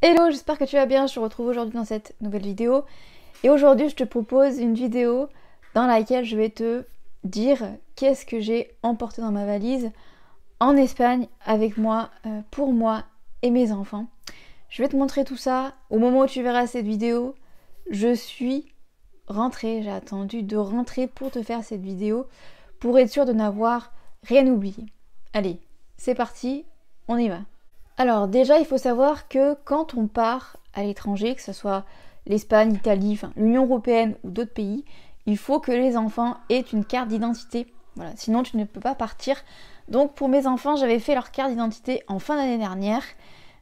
Hello, j'espère que tu vas bien, je te retrouve aujourd'hui dans cette nouvelle vidéo. Et aujourd'hui je te propose une vidéo dans laquelle je vais te dire qu'est-ce que j'ai emporté dans ma valise en Espagne avec moi, pour moi et mes enfants. Je vais te montrer tout ça. Au moment où tu verras cette vidéo, je suis rentrée, j'ai attendu de rentrer pour te faire cette vidéo pour être sûre de n'avoir rien oublié. Allez, c'est parti, on y va. Alors déjà, il faut savoir que quand on part à l'étranger, que ce soit l'Espagne, l'Italie, enfin l'Union européenne ou d'autres pays, il faut que les enfants aient une carte d'identité. Voilà, sinon tu ne peux pas partir. Donc pour mes enfants, j'avais fait leur carte d'identité en fin d'année dernière.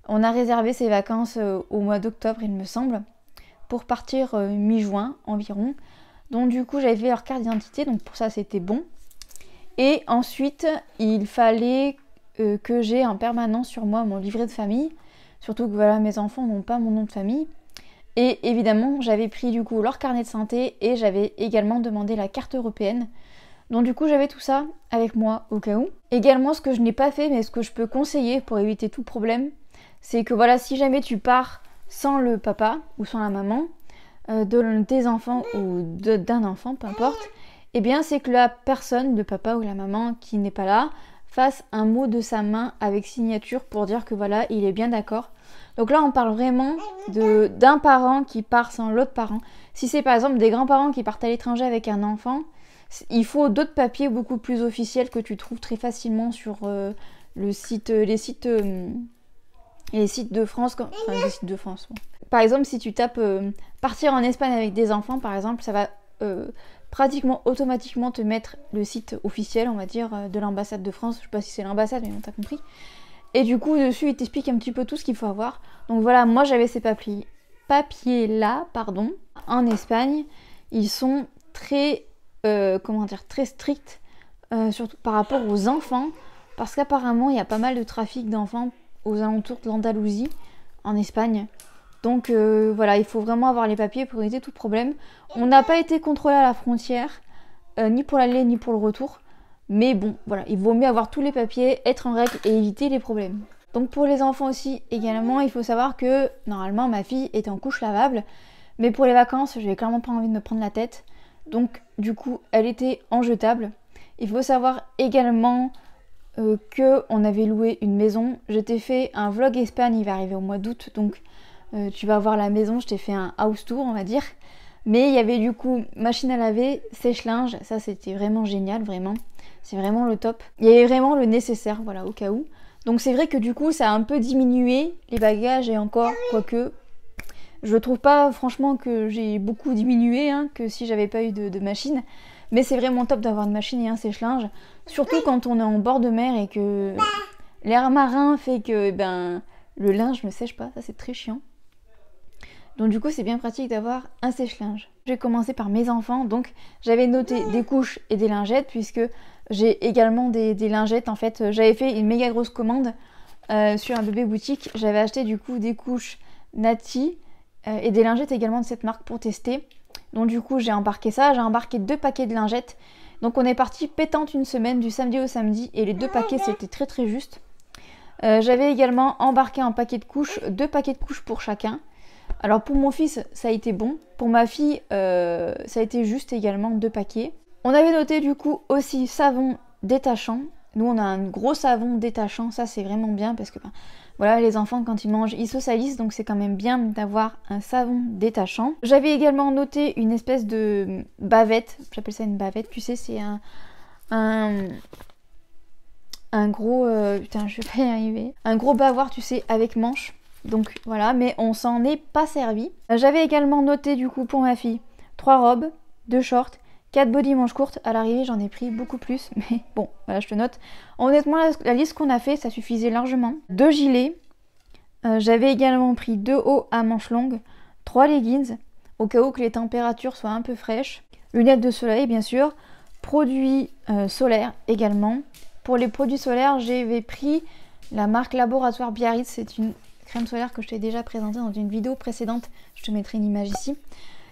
On a réservé ces vacances au mois d'octobre, il me semble, pour partir mi-juin environ. Donc du coup, j'avais fait leur carte d'identité, donc pour ça c'était bon. Et ensuite, il fallait que j'ai en permanence sur moi mon livret de famille, surtout que voilà, mes enfants n'ont pas mon nom de famille. Et évidemment, j'avais pris du coup leur carnet de santé et j'avais également demandé la carte européenne. Donc du coup, j'avais tout ça avec moi au cas où. Également, ce que je n'ai pas fait, mais ce que je peux conseiller pour éviter tout problème, c'est que voilà, si jamais tu pars sans le papa ou sans la maman de tes enfants ou d'un enfant, peu importe, eh bien c'est que la personne, le papa ou la maman qui n'est pas là, fasse un mot de sa main avec signature pour dire que voilà, il est bien d'accord. Donc là, on parle vraiment d'un parent qui part sans l'autre parent. Si c'est par exemple des grands-parents qui partent à l'étranger avec un enfant, il faut d'autres papiers beaucoup plus officiels que tu trouves très facilement sur les sites de France. Enfin, les sites de France. Bon. Par exemple, si tu tapes partir en Espagne avec des enfants, par exemple, ça va pratiquement automatiquement te mettre le site officiel, on va dire, de l'ambassade de France. Je sais pas si c'est l'ambassade, mais on t'a compris. Et du coup, dessus, il t'explique un petit peu tout ce qu'il faut avoir. Donc voilà, moi j'avais ces papiers-là, en Espagne. Ils sont très, très stricts, surtout par rapport aux enfants, parce qu'apparemment, il y a pas mal de trafic d'enfants aux alentours de l'Andalousie, en Espagne. Donc voilà, il faut vraiment avoir les papiers pour éviter tout problème. On n'a pas été contrôlé à la frontière, ni pour l'aller ni pour le retour. Mais bon, voilà, il vaut mieux avoir tous les papiers, être en règle et éviter les problèmes. Donc pour les enfants aussi, également, il faut savoir que normalement ma fille est en couche lavable. Mais pour les vacances, j'avais clairement pas envie de me prendre la tête. Donc du coup, elle était en jetable. Il faut savoir également qu'on avait loué une maison. Je t'ai fait un vlog Espagne, il va arriver au mois d'août, donc tu vas voir la maison, je t'ai fait un house tour, on va dire. Mais il y avait du coup machine à laver, sèche-linge, ça c'était vraiment génial, vraiment. C'est vraiment le top. Il y avait vraiment le nécessaire, voilà, au cas où. Donc c'est vrai que du coup ça a un peu diminué les bagages et encore, quoique, je trouve pas franchement que j'ai beaucoup diminué, hein, que si j'avais pas eu de machine. Mais c'est vraiment top d'avoir une machine et un sèche-linge, surtout quand on est en bord de mer et que l'air marin fait que le linge ne sèche pas, ça c'est très chiant. Donc du coup c'est bien pratique d'avoir un sèche-linge. Je vais commencer par mes enfants, donc j'avais noté des couches et des lingettes puisque j'ai également des lingettes. En fait j'avais fait une méga grosse commande sur un bébé boutique. J'avais acheté du coup des couches Nati et des lingettes également de cette marque pour tester. Donc du coup j'ai embarqué ça, j'ai embarqué 2 paquets de lingettes. Donc on est parti pétante une semaine du samedi au samedi et les 2 paquets c'était très très juste. J'avais également embarqué un paquet de couches, 2 paquets de couches pour chacun. Alors pour mon fils ça a été bon, pour ma fille ça a été juste également 2 paquets. On avait noté du coup aussi savon détachant. Nous on a un gros savon détachant, ça c'est vraiment bien parce que voilà, les enfants quand ils mangent ils se salissent, donc c'est quand même bien d'avoir un savon détachant. J'avais également noté une espèce de bavette, j'appelle ça une bavette, tu sais c'est un gros, putain je vais pas y arriver, un gros bavoir tu sais avec manche. Donc voilà, mais on s'en est pas servi. J'avais également noté du coup pour ma fille 3 robes, 2 shorts, 4 body manches courtes. À l'arrivée j'en ai pris beaucoup plus, mais bon, voilà je te note. Honnêtement la liste qu'on a fait ça suffisait largement. 2 gilets, j'avais également pris 2 hauts à manches longues, 3 leggings, au cas où que les températures soient un peu fraîches. Lunettes de soleil bien sûr, produits solaires également. Pour les produits solaires j'avais pris la marque Laboratoire Biarritz, c'est une crème solaire que je t'ai déjà présentée dans une vidéo précédente, je te mettrai une image ici.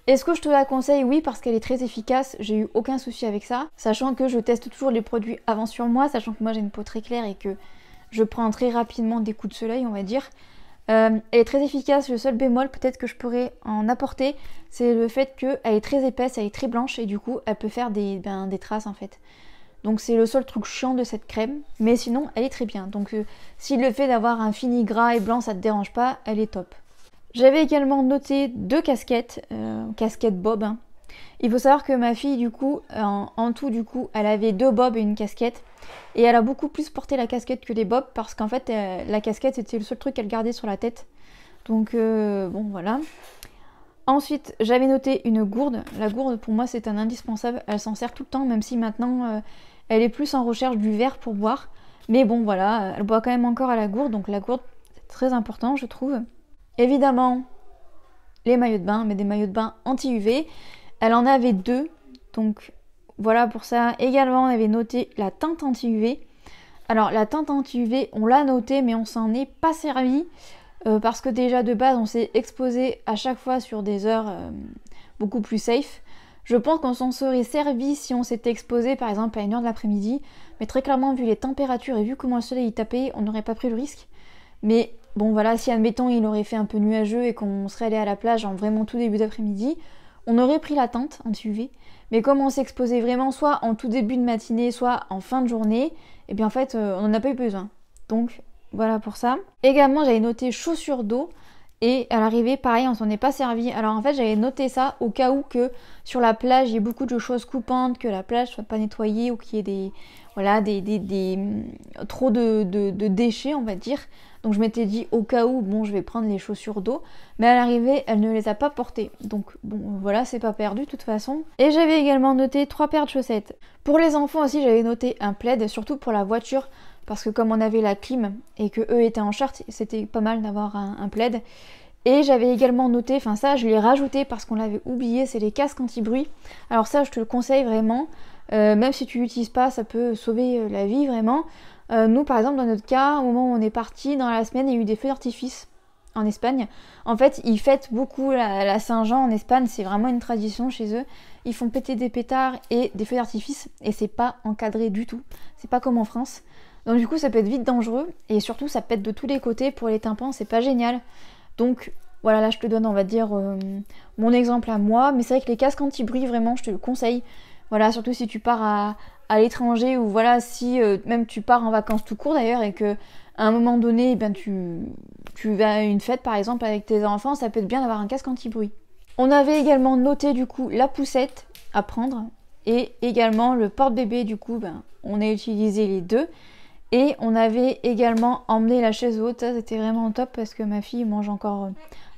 Est-ce que je te la conseille? Oui, parce qu'elle est très efficace, j'ai eu aucun souci avec ça, sachant que je teste toujours les produits avant sur moi, sachant que moi j'ai une peau très claire et que je prends très rapidement des coups de soleil, on va dire. Elle est très efficace. Le seul bémol peut-être que je pourrais en apporter, c'est le fait qu'elle est très épaisse, elle est très blanche et du coup elle peut faire des traces en fait. Donc c'est le seul truc chiant de cette crème, mais sinon elle est très bien. Donc si le fait d'avoir un fini gras et blanc ça te dérange pas, elle est top. J'avais également noté 2 casquettes, casquettes bob. Hein. Il faut savoir que ma fille du coup, en tout du coup, elle avait 2 bobs et une casquette. Et elle a beaucoup plus porté la casquette que les bobs parce qu'en fait la casquette c'était le seul truc qu'elle gardait sur la tête. Donc bon voilà. Ensuite j'avais noté une gourde. La gourde pour moi c'est un indispensable, elle s'en sert tout le temps même si maintenant elle est plus en recherche du verre pour boire. Mais bon voilà, elle boit quand même encore à la gourde, donc la gourde c'est très important je trouve. Évidemment les maillots de bain, mais des maillots de bain anti-UV. Elle en avait 2, donc voilà pour ça. Également, on avait noté la teinte anti-UV. Alors, la teinte anti-UV, on l'a noté, mais on s'en est pas servi. Parce que déjà, de base, on s'est exposé à chaque fois sur des heures beaucoup plus safe. Je pense qu'on s'en serait servi si on s'était exposé, par exemple, à 1h de l'après-midi. Mais très clairement, vu les températures et vu comment le soleil y tapait, on n'aurait pas pris le risque. Mais bon, voilà, si admettons, il aurait fait un peu nuageux et qu'on serait allé à la plage en vraiment tout début d'après-midi, on aurait pris la teinte anti-UV. Mais comme on s'exposait vraiment soit en tout début de matinée, soit en fin de journée, et bien en fait, on n'en a pas eu besoin. Donc, voilà pour ça. Également, j'avais noté chaussures d'eau. Et à l'arrivée, pareil, on s'en est pas servi. Alors en fait, j'avais noté ça au cas où que sur la plage, il y ait beaucoup de choses coupantes, que la plage soit pas nettoyée ou qu'il y ait des, voilà, trop de déchets, on va dire. Donc je m'étais dit au cas où, bon, je vais prendre les chaussures d'eau. Mais à l'arrivée, elle ne les a pas portées. Donc bon, voilà, c'est pas perdu de toute façon. Et j'avais également noté 3 paires de chaussettes. Pour les enfants aussi, j'avais noté un plaid, surtout pour la voiture. Parce que comme on avait la clim et que eux étaient en short, c'était pas mal d'avoir un plaid. Et j'avais également noté, enfin ça je l'ai rajouté parce qu'on l'avait oublié, c'est les casques anti-bruit. Alors ça je te le conseille vraiment, même si tu l'utilises pas, ça peut sauver la vie vraiment. Nous par exemple dans notre cas, au moment où on est parti, dans la semaine il y a eu des feux d'artifice en Espagne. En fait ils fêtent beaucoup la Saint-Jean en Espagne, c'est vraiment une tradition chez eux. Ils font péter des pétards et des feux d'artifice et c'est pas encadré du tout, c'est pas comme en France. Donc du coup ça peut être vite dangereux et surtout ça pète de tous les côtés pour les tympans, c'est pas génial. Donc voilà, là je te donne on va dire mon exemple à moi, mais c'est vrai que les casques anti-bruit vraiment je te le conseille. Voilà, surtout si tu pars à l'étranger ou voilà si même tu pars en vacances tout court d'ailleurs et que à un moment donné ben, tu vas à une fête par exemple avec tes enfants, ça peut être bien d'avoir un casque anti-bruit. On avait également noté du coup la poussette à prendre et également le porte-bébé du coup ben, on a utilisé les deux. Et on avait également emmené la chaise haute, ça c'était vraiment top parce que ma fille mange encore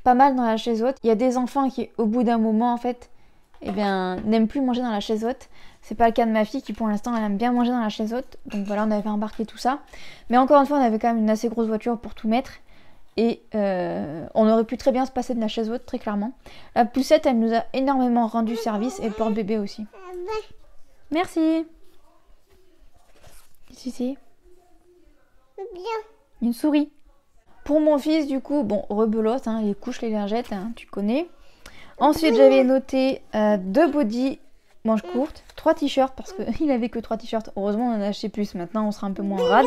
pas mal dans la chaise haute. Il y a des enfants qui au bout d'un moment en fait, eh bien, n'aiment plus manger dans la chaise haute. C'est pas le cas de ma fille qui pour l'instant elle aime bien manger dans la chaise haute. Donc voilà, on avait embarqué tout ça. Mais encore une fois, on avait quand même une assez grosse voiture pour tout mettre. Et on aurait pu très bien se passer de la chaise haute, très clairement. La poussette, elle nous a énormément rendu service et le porte-bébé aussi. Merci. Qu'est-ce que c'est ? Une souris. Pour mon fils, du coup, bon, rebelote, hein, les couches, les lingettes, hein, tu connais. Ensuite, j'avais noté 2 bodys manches courtes, 3 t-shirts, parce qu'il avait que 3 t-shirts. Heureusement, on en a acheté plus, maintenant on sera un peu moins rade.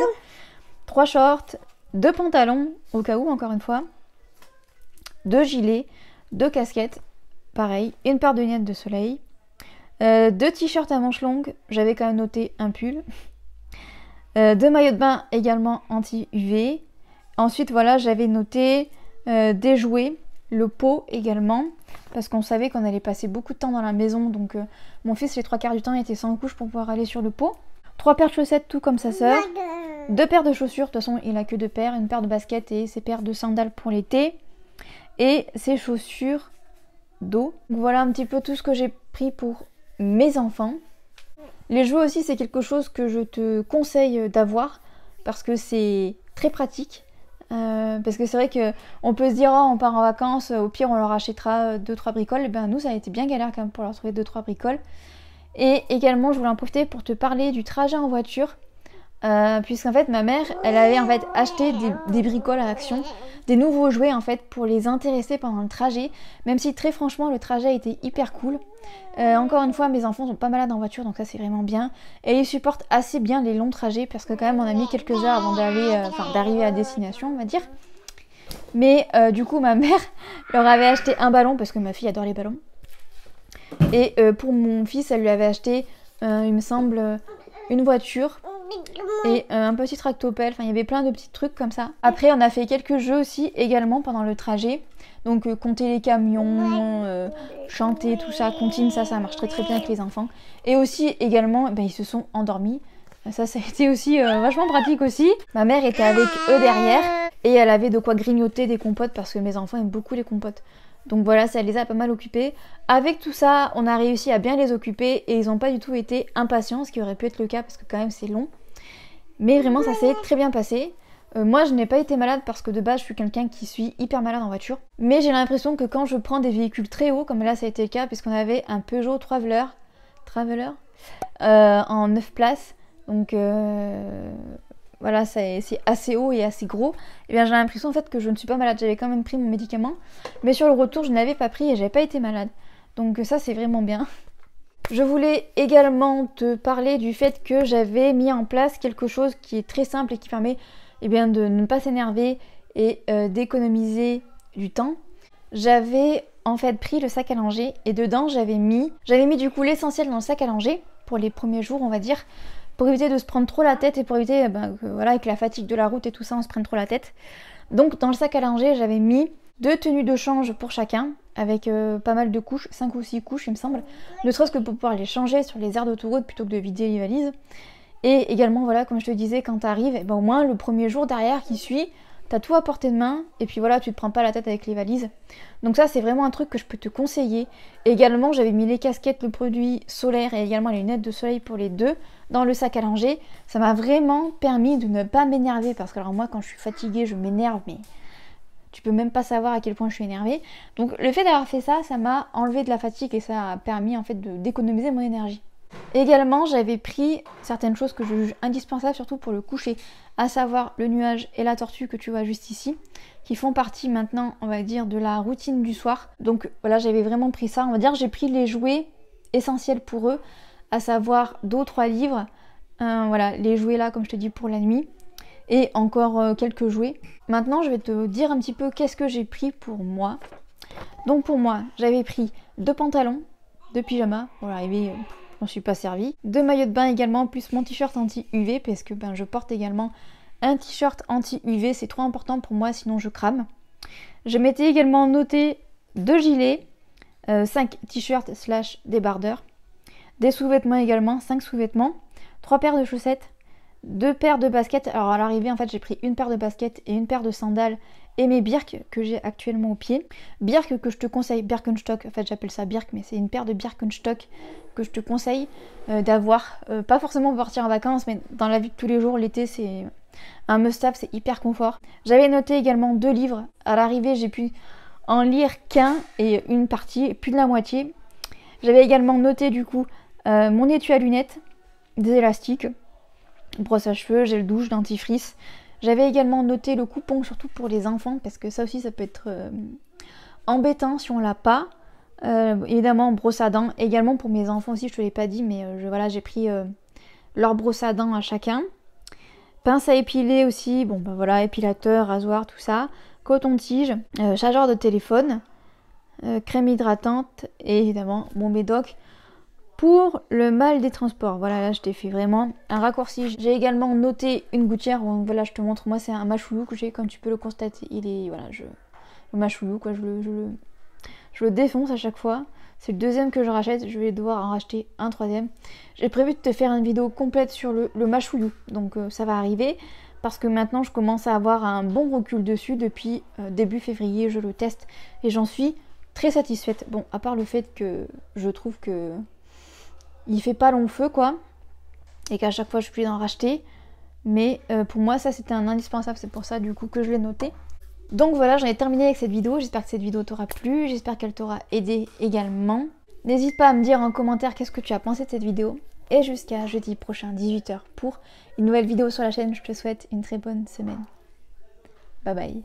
3 shorts, 2 pantalons, au cas où, encore une fois. 2 gilets, 2 casquettes, pareil, une paire de lunettes de soleil. 2 t-shirts à manches longues, j'avais quand même noté un pull. 2 maillots de bain également anti-UV. Ensuite, voilà, j'avais noté des jouets, le pot également, parce qu'on savait qu'on allait passer beaucoup de temps dans la maison. Donc, mon fils, les 3 quarts du temps, était sans couche pour pouvoir aller sur le pot. 3 paires de chaussettes, tout comme sa sœur. 2 paires de chaussures, de toute façon, il a que 2 paires. Une paire de baskets et ses paires de sandales pour l'été. Et ses chaussures d'eau. Donc, voilà un petit peu tout ce que j'ai pris pour mes enfants. Les jouets aussi, c'est quelque chose que je te conseille d'avoir parce que c'est très pratique. Parce que c'est vrai qu'on peut se dire oh, on part en vacances, au pire on leur achètera 2-3 bricoles. Et ben nous ça a été bien galère quand même pour leur trouver 2-3 bricoles. Et également je voulais en profiter pour te parler du trajet en voiture. Puisqu'en fait ma mère elle avait en fait acheté des bricoles à Action, des nouveaux jouets en fait pour les intéresser pendant le trajet, même si très franchement le trajet était hyper cool. Encore une fois mes enfants sont pas malades en voiture donc ça c'est vraiment bien et ils supportent assez bien les longs trajets parce que quand même on a mis quelques heures avant d'arriver à destination on va dire. Mais du coup ma mère leur avait acheté un ballon parce que ma fille adore les ballons. Et pour mon fils elle lui avait acheté il me semble une voiture et un petit tractopelle, enfin il y avait plein de petits trucs comme ça. Après on a fait quelques jeux aussi également pendant le trajet. Donc compter les camions, chanter, tout ça, comptine, ça marche très très bien avec les enfants. Et aussi également, ils se sont endormis. Ça a été aussi vachement pratique aussi. Ma mère était avec eux derrière et elle avait de quoi grignoter des compotes parce que mes enfants aiment beaucoup les compotes. Donc voilà, ça les a pas mal occupés. Avec tout ça, on a réussi à bien les occuper et ils n'ont pas du tout été impatients, ce qui aurait pu être le cas parce que quand même c'est long. Mais vraiment ça s'est très bien passé. Moi je n'ai pas été malade parce que de base je suis quelqu'un qui suis hyper malade en voiture. Mais j'ai l'impression que quand je prends des véhicules très hauts, comme là ça a été le cas puisqu'on avait un Peugeot Traveler en 9 places. Donc voilà, c'est assez haut et assez gros. Et bien j'ai l'impression en fait que je ne suis pas malade. J'avais quand même pris mon médicament. Mais sur le retour je n'avais pas pris et j'avais pas été malade. Donc ça c'est vraiment bien. Je voulais également te parler du fait que j'avais mis en place quelque chose qui est très simple et qui permet de ne pas s'énerver et d'économiser du temps. J'avais en fait pris le sac à langer et dedans j'avais mis du coup l'essentiel dans le sac à langer pour les premiers jours on va dire, pour éviter de se prendre trop la tête et pour éviter que, voilà, avec la fatigue de la route et tout ça on se prenne trop la tête. Donc dans le sac à langer j'avais mis 2 tenues de change pour chacun avec pas mal de couches, 5 ou 6 couches il me semble, ne serait-ce que pour pouvoir les changer sur les aires d'autoroute plutôt que de vider les valises. Et également voilà, comme je te disais, quand t'arrives, au moins le premier jour derrière qui suit, t'as tout à portée de main et puis voilà, tu te prends pas la tête avec les valises. Donc ça c'est vraiment un truc que je peux te conseiller. Et également j'avais mis les casquettes, le produit solaire et également les lunettes de soleil pour les deux dans le sac à langer. Ça m'a vraiment permis de ne pas m'énerver parce que alors moi quand je suis fatiguée je m'énerve mais tu peux même pas savoir à quel point je suis énervée. Donc le fait d'avoir fait ça, ça m'a enlevé de la fatigue et ça a permis en fait d'économiser mon énergie. Également j'avais pris certaines choses que je juge indispensables surtout pour le coucher, à savoir le nuage et la tortue que tu vois juste ici, qui font partie maintenant on va dire de la routine du soir. Donc voilà, j'avais vraiment pris ça, on va dire j'ai pris les jouets essentiels pour eux, à savoir 2 ou 3 livres, voilà les jouets là comme je te dis pour la nuit, et encore quelques jouets. Maintenant je vais te dire un petit peu qu'est-ce que j'ai pris pour moi. Donc pour moi j'avais pris 2 pantalons, 2 pyjamas, pour l'arrivée je m'en suis pas servi, 2 maillots de bain également, plus mon t-shirt anti-UV parce que je porte également un t-shirt anti-UV, c'est trop important pour moi sinon je crame. Je m'étais également noté 2 gilets, 5 t-shirts / débardeurs, des sous-vêtements également, 5 sous-vêtements, 3 paires de chaussettes, 2 paires de baskets. Alors à l'arrivée en fait j'ai pris une paire de baskets et une paire de sandales et mes Birk que j'ai actuellement au pied. Birk que je te conseille, Birkenstock, en fait j'appelle ça Birk mais c'est une paire de Birkenstock que je te conseille d'avoir, pas forcément pour partir en vacances mais dans la vie de tous les jours, l'été c'est un must-have, c'est hyper confort. J'avais noté également 2 livres, à l'arrivée j'ai pu en lire qu'un et une partie, plus de la moitié. J'avais également noté du coup mon étui à lunettes, des élastiques, brosse à cheveux, gel douche, dentifrice. J'avais également noté le coupon surtout pour les enfants parce que ça aussi ça peut être embêtant si on l'a pas. Évidemment brosse à dents, également pour mes enfants aussi, je te l'ai pas dit mais voilà j'ai pris leur brosse à dents à chacun. Pince à épiler aussi, bon voilà, épilateur, rasoir, tout ça. Coton-tige, chargeur de téléphone, crème hydratante et évidemment mon médoc pour le mal des transports. Voilà, là je t'ai fait vraiment un raccourci. J'ai également noté une gouttière, voilà je te montre, moi c'est un machoulou que j'ai, comme tu peux le constater, il est, voilà, le machoulou quoi, je le défonce à chaque fois. C'est le 2e que je rachète, je vais devoir en racheter un 3e. J'ai prévu de te faire une vidéo complète sur le machoulou, donc ça va arriver. Parce que maintenant je commence à avoir un bon recul dessus depuis début février, je le teste et j'en suis très satisfaite. Bon, à part le fait que je trouve que il fait pas long feu quoi, et qu'à chaque fois je suis obligée d'en racheter, mais pour moi ça c'était un indispensable, c'est pour ça du coup que je l'ai noté. Donc voilà, j'en ai terminé avec cette vidéo, j'espère que cette vidéo t'aura plu, j'espère qu'elle t'aura aidé également. N'hésite pas à me dire en commentaire qu'est-ce que tu as pensé de cette vidéo. Et jusqu'à jeudi prochain 18 h pour une nouvelle vidéo sur la chaîne. Je te souhaite une très bonne semaine. Bye bye.